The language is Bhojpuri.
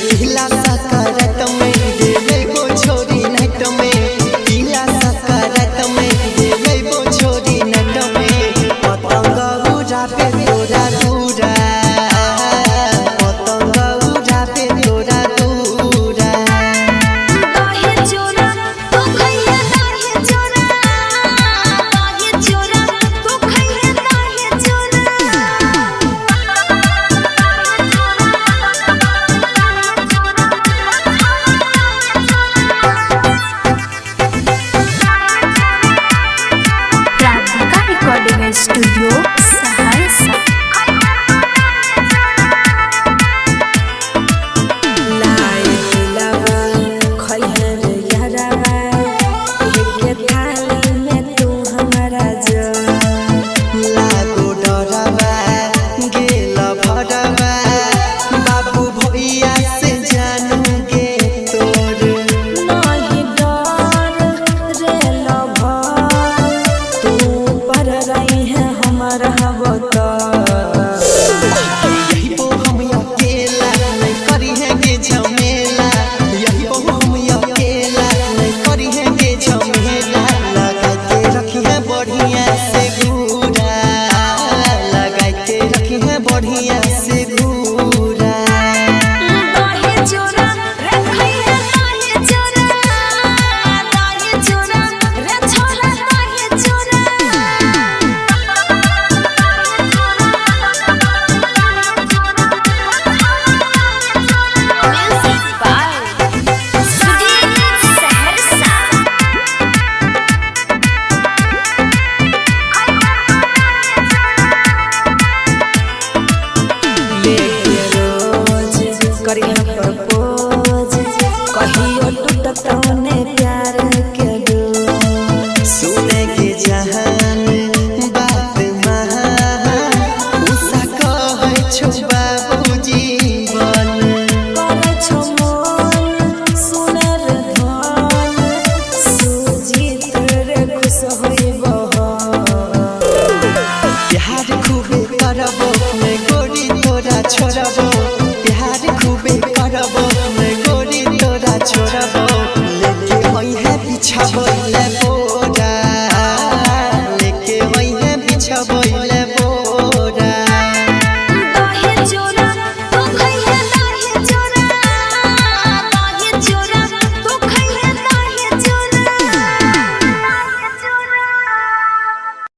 पीला सकरत में देवे गो छोरी नट में पीला सकरत में देवे गो छोरी नट में पतंग उड़ा पे तोरा दूरा पतंग उड़ा पे तोरा दूरा दाहे चोरा तो खैया दाहे चोरा दाहे चोरा तो खैया दाहे चोरा राधिका रिकॉर्डिंग स्टूडियो सहरसा लागो डरवा गेल भरवा बाबू भैया से जानू गे तोर नहीं डर रे लभर तू पर रही है हमर हवता यही वो हम अकेला नहीं करी है गे झमेला यही वो हम अकेला नहीं करी है गे झमेला लगा के रखी है बढ़िया से घूरा लगा के रखी है बढ़िया से घूरा दाहे चोरा रे खैया दाहे चोरा दाहे चोरा रे छोरा दाहे चोरा म्यूजिक बाय सुदीप सहरसा लेके रोज करिया प्रपोज कहियो टूटत ने प्यार के डोर सुने के जहान बात महान उषा कहे छो बाबूजी बन करे छो मन सुनर धन सुजीत रे खुश होइबो प्यार खूबे करबो मैं गोरी तोरा छोड़बो प्यार खूबे करबो मैं गोरी तोरा छोड़बो लेके वही है पीछा बोले